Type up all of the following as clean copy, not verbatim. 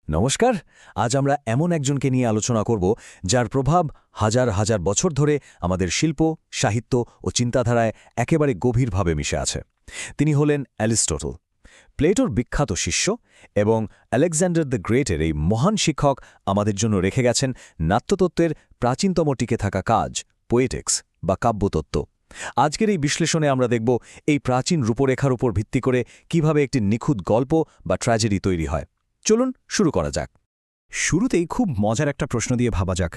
নমস্কার। আজ আমরা এমন একজনকে নিয়ে আলোচনা করব যার প্রভাব হাজার হাজার বছর ধরে আমাদের শিল্প, সাহিত্য ও চিন্তাধারায় একেবারে গভীরভাবে মিশে আছে। তিনি হলেন অ্যারিস্টটল, প্লেটোর বিখ্যাত শিষ্য, এবং আলেকজান্ডার দ্য গ্রেটের এই মহান শিক্ষক আমাদের জন্য রেখে গেছেন নাট্যতত্ত্বের প্রাচীনতম টিকে থাকা কাজ, পোয়েটিক্স বা কাব্যতত্ত্ব। আজকের এই বিশ্লেষণে আমরা দেখব এই প্রাচীন রূপরেখার উপর ভিত্তি করে কিভাবে একটি নিখুঁত গল্প বা ট্র্যাজেডি তৈরি হয়। চলুন শুরু করা যাক। শুরুতেই খুব মজার একটা প্রশ্ন দিয়ে ভাবা যাক,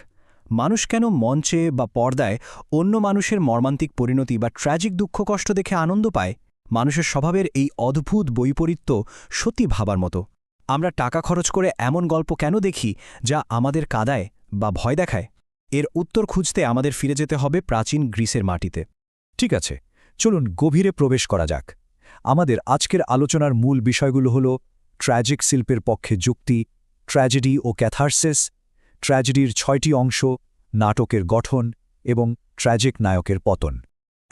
মানুষ কেন মঞ্চে বা পর্দায় অন্য মানুষের মর্মান্তিক পরিণতি বা ট্র্যাজিক দুঃখ কষ্ট দেখে আনন্দ পায়? মানুষের স্বভাবের এই অদ্ভুত বৈপরীত্য সত্যি ভাবার মতো। আমরা টাকা খরচ করে এমন গল্প কেন দেখি যা আমাদের কাঁদায় বা ভয় দেখায়? এর উত্তর খুঁজতে আমাদের ফিরে যেতে হবে প্রাচীন গ্রিসের মাটিতে। ঠিক আছে, চলুন গভীরে প্রবেশ করা যাক। আমাদের আজকের আলোচনার মূল বিষয়গুলো হল ট্র্যাজিক শিল্পের পক্ষে যুক্তি, ট্র্যাজেডি ও ক্যাথারসিস, ট্র্যাজেডির ৬টি অংশ, নাটকের গঠন এবং ট্র্যাজিক নায়কের পতন।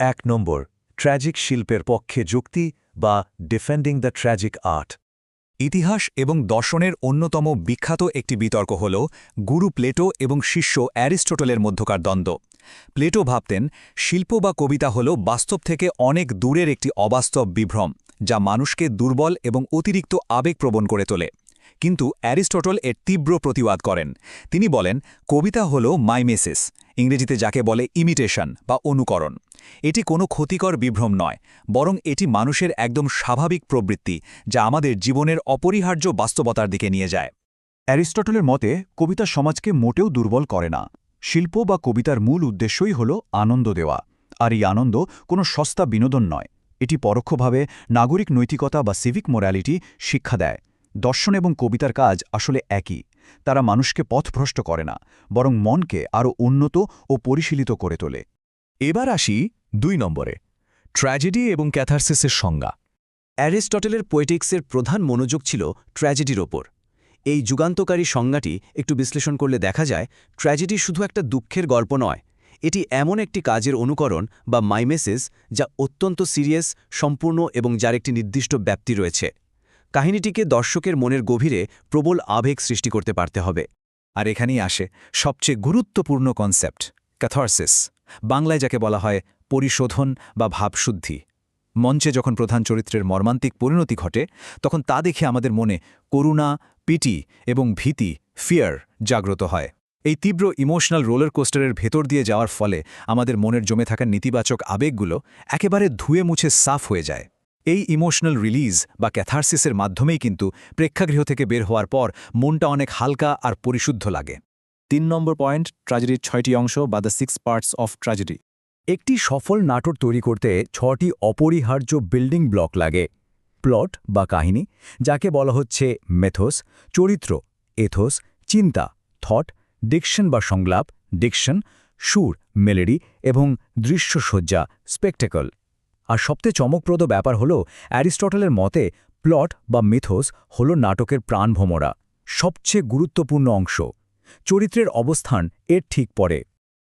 ১ নম্বর, ট্র্যাজিক শিল্পের পক্ষে যুক্তি বা ডিফেন্ডিং দ্য ট্র্যাজিক আর্ট। ইতিহাস এবং দর্শনের অন্যতম বিখ্যাত একটি বিতর্ক হল গুরু প্লেটো এবং শিষ্য অ্যারিস্টটলের মধ্যকার দ্বন্দ্ব। প্লেটো ভাবতেন শিল্প বা কবিতা হল বাস্তব থেকে অনেক দূরের একটি অবাস্তব বিভ্রম, যা মানুষকে দুর্বল এবং অতিরিক্ত আবেগপ্রবণ করে তোলে। কিন্তু অ্যারিস্টটল এর তীব্র প্রতিবাদ করেন। তিনি বলেন কবিতা হল মাইমেসিস, ইংরেজিতে যাকে বলে ইমিটেশন বা অনুকরণ। এটি কোনো ক্ষতিকর বিভ্রম নয়, বরং এটি মানুষের একদম স্বাভাবিক প্রবৃত্তি, যা আমাদের জীবনের অপরিহার্য বাস্তবতার দিকে নিয়ে যায়। অ্যারিস্টটলের মতে কবিতা সমাজকে মোটেও দুর্বল করে না। শিল্প বা কবিতার মূল উদ্দেশ্যই হল আনন্দ দেওয়া, আর এই আনন্দ কোনো সস্তা বিনোদন নয়। এটি পরোক্ষভাবে নাগরিক নৈতিকতা বা সিভিক মোরালিটি শিক্ষা দেয়। দর্শন এবং কবিতার কাজ আসলে একই। তারা মানুষকে পথভ্রষ্ট করে না, বরং মনকে আরও উন্নত ও পরিশীলিত করে তোলে। এবার আসি ২ নম্বরে, ট্র্যাজেডি এবং ক্যাথারসিসের সংজ্ঞা। অ্যারিস্টটলের পোয়েটিক্সের প্রধান মনোযোগ ছিল ট্র্যাজেডির ওপর। এই যুগান্তকারী সংজ্ঞাটি একটু বিশ্লেষণ করলে দেখা যায় ট্র্যাজেডি শুধু একটা দুঃখের গল্প নয়, এটি এমন একটি কাজের অনুকরণ বা মাইমেসিস যা অত্যন্ত সিরিয়াস, সম্পূর্ণ এবং যার একটি নির্দিষ্ট ব্যাপ্তি রয়েছে। কাহিনীটিকে দর্শকের মনের গভীরে প্রবল আবেগ সৃষ্টি করতে পারতে হবে। আর এখানেই আসে সবচেয়ে গুরুত্বপূর্ণ কনসেপ্ট, ক্যাথারসিস, বাংলায় যাকে বলা হয় পরিশোধন বা ভাবশুদ্ধি। মঞ্চে যখন প্রধান চরিত্রের মর্মান্তিক পরিণতি ঘটে, তখন তা দেখে আমাদের মনে করুণা, পিটি এবং ভীতি, ফিয়ার জাগ্রত হয়। এই তীব্র ইমোশনাল রোলার কোস্টারের ভেতর দিয়ে যাওয়ার ফলে আমাদের মনের জমে থাকা নেতিবাচক আবেগগুলো একেবারে ধুয়ে মুছে সাফ হয়ে যায়। এই ইমোশনাল রিলিজ বা ক্যাথারসিসের মাধ্যমেই কিন্তু প্রেক্ষাগৃহ থেকে বের হওয়ার পর মনটা অনেক হালকা আর পরিশুদ্ধ লাগে। ৩ নম্বর পয়েন্ট, ট্র্যাজেডির 6টি অংশ বা দ্য 6 পার্টস অফ ট্র্যাজেডি। একটি সফল নাটক তৈরি করতে 6টি অপরিহার্য বিল্ডিং ব্লক লাগে। প্লট বা কাহিনী, যাকে বলা হচ্ছে মেথোস, চরিত্র, এথোস, চিন্তা, থট, ডিকশন বা সংলাপ, ডিকশন, সুর, মেলোডি এবং দৃশ্যসজ্জা, স্পেকটেকল। আর সবচেয়ে চমকপ্রদ ব্যাপার হল অ্যারিস্টটলের মতে প্লট বা মিথোস হল নাটকের প্রাণভোমরা, সবচেয়ে গুরুত্বপূর্ণ অংশ। চরিত্রের অবস্থান এর ঠিক পরে।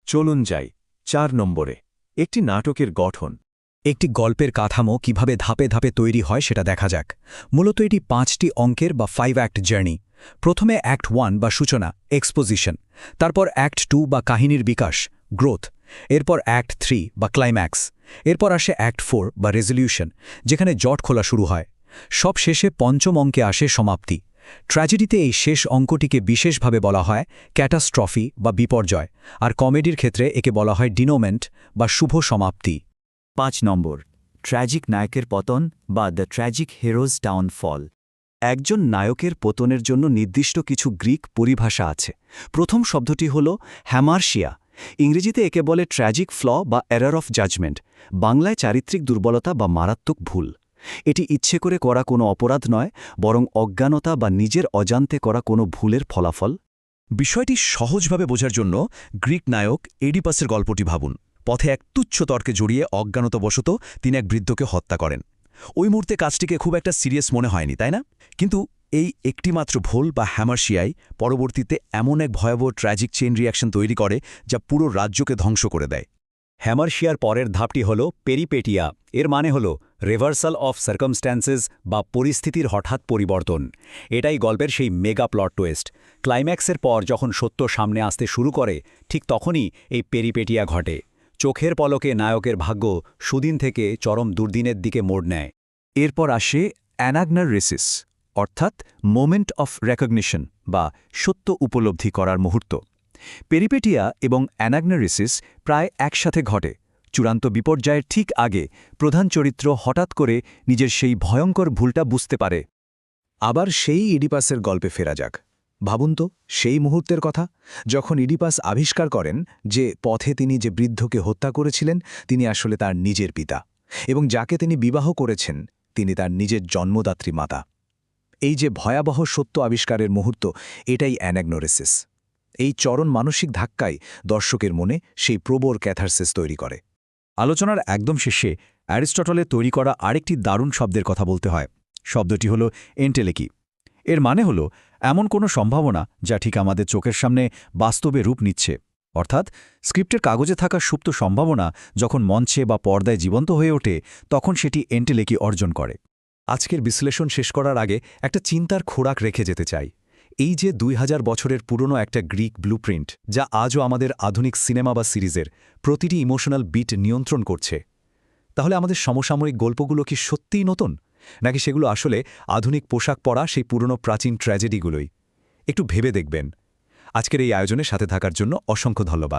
চলুন যাই ৪ নম্বরে, একটি নাটকের গঠন। একটি গল্পের কাঠামো কিভাবে ধাপে ধাপে তৈরি হয় সেটা দেখা যাক। মূলত এটি 5টি অঙ্কের বা 5 অ্যাক্ট জার্নি। প্রথমে অ্যাক্ট 1 বা সূচনা, এক্সপোজিশন, তারপর অ্যাক্ট 2 বা কাহিনীর বিকাশ, গ্রোথ, এরপর অ্যাক্ট 3 বা ক্লাইম্যাক্স, এরপর আসে অ্যাক্ট 4 বা রেজলিউশন, যেখানে জট খোলা শুরু হয়। সব শেষে পঞ্চম অঙ্কে আসে সমাপ্তি। ট্র্যাজেডিতে এই শেষ অঙ্কটিকে বিশেষভাবে বলা হয় ক্যাটাস্ট্রফি বা বিপর্যয়, আর কমেডির ক্ষেত্রে একে বলা হয় ডিনোমেন্ট বা শুভ সমাপ্তি। ৫ নম্বর, ট্র্যাজিক নায়কের পতন বা দ্য ট্র্যাজিক হিরোজ ডাউনফল। একজন নায়কের পতনের জন্য নির্দিষ্ট কিছু গ্রিক পরিভাষা আছে। প্রথম শব্দটি হল হ্যামার্শিয়া। ইংরেজিতে একে বলে ট্র্যাজিক ফ্ল বা এরার অফ জাজমেন্ট, বাংলায় চারিত্রিক দুর্বলতা বা মারাত্মক ভুল। এটি ইচ্ছে করে করা কোনো অপরাধ নয়, বরং অজ্ঞানতা বা নিজের অজান্তে করা কোনো ভুলের ফলাফল। বিষয়টি সহজভাবে বোঝার জন্য গ্রিক নায়ক এডিপাসের গল্পটি ভাবুন। পথে এক তুচ্ছ তর্কে জড়িয়ে অজ্ঞানতাবশত তিনি এক বৃদ্ধকে হত্যা করেন। ওই মুহূর্তে কাজটিকে খুব একটা সিরিয়াস মনে হয়নি, তাই না? কিন্তু এই একটিমাত্র ভুল বা হ্যামার্শিয়াই পরবর্তীতে এমন এক ভয়াবহ ট্র্যাজিক চেইন রিয়াকশন তৈরি করে যা পুরো রাজ্যকে ধ্বংস করে দেয়। হ্যামারশিয়ার পরের ধাপটি হল পেরিপেটিয়া, এর মানে হল রিভার্সাল অফ সার্কামস্ট্যান্সেস বা পরিস্থিতির হঠাৎ পরিবর্তন। এটাই গল্পের সেই মেগা প্লট টুইস্ট। ক্লাইম্যাক্সের পর যখন সত্য সামনে আসতে শুরু করে, ঠিক তখনই এই পেরিপেটিয়া ঘটে। চোখের পলকে নায়কের ভাগ্য সুদিন থেকে চরম দুর্দিনের দিকে মোড় নেয়। এরপর আসে অ্যানাগনারসিস, অর্থাৎ মোমেন্ট অফ রেকগনিশন বা সত্য উপলব্ধি করার মুহূর্ত। পেরিপেটিয়া এবং অ্যানাগনারসিস প্রায় একসাথে ঘটে। চূড়ান্ত বিপর্যয়ের ঠিক আগে প্রধান চরিত্র হঠাৎ করে নিজের সেই ভয়ঙ্কর ভুলটা বুঝতে পারে। আবার সেই ইডিপাসের গল্পে ফেরা যাক। ভাবুন তো সেই মুহূর্তের কথা, যখন ইডিপাস আবিষ্কার করেন যে পথে তিনি যে বৃদ্ধকে হত্যা করেছিলেন তিনি আসলে তার নিজের পিতা, এবং যাকে তিনি বিবাহ করেছেন তিনি তার নিজের জন্মদাত্রী মাতা। এই যে ভয়াবহ সত্য আবিষ্কারের মুহূর্ত, এটাই অ্যানাগনোরেসিস। এই চরম মানসিক ধাক্কাই দর্শকের মনে সেই প্রবল ক্যাথারসিস তৈরি করে। আলোচনার একদম শেষে অ্যারিস্টটলের তৈরি করা আরেকটি দারুণ শব্দের কথা বলতে হয়। শব্দটি হল এন্টেলেকি। এর মানে হল এমন কোনো সম্ভাবনা যা ঠিক আমাদের চোখের সামনে বাস্তবে রূপ নিচ্ছে, অর্থাৎ স্ক্রিপ্টের কাগজে থাকা সুপ্ত সম্ভাবনা যখন মঞ্চে বা পর্দায় জীবন্ত হয়ে ওঠে তখন সেটি এন্টেলেকি অর্জন করে। আজকের বিশ্লেষণ শেষ করার আগে একটা চিন্তার খোরাক রেখে যেতে চাই। এই যে 2000 বছরের পুরনো একটা গ্রিক ব্লুপ্রিন্ট, যা আজও আমাদের আধুনিক সিনেমা বা সিরিজের প্রতিটি ইমোশনাল বিট নিয়ন্ত্রণ করছে, তাহলে আমাদের সমসাময়িক গল্পগুলো কি সত্যিই নতুন, নাকি সেগুলো আসলে আধুনিক পোশাক পরা সেই পুরনো প্রাচীন ট্র্যাজেডিগুলোই? একটু ভেবে দেখবেন। আজকের এই আয়োজনের সাথে থাকার জন্য অসংখ্য ধন্যবাদ।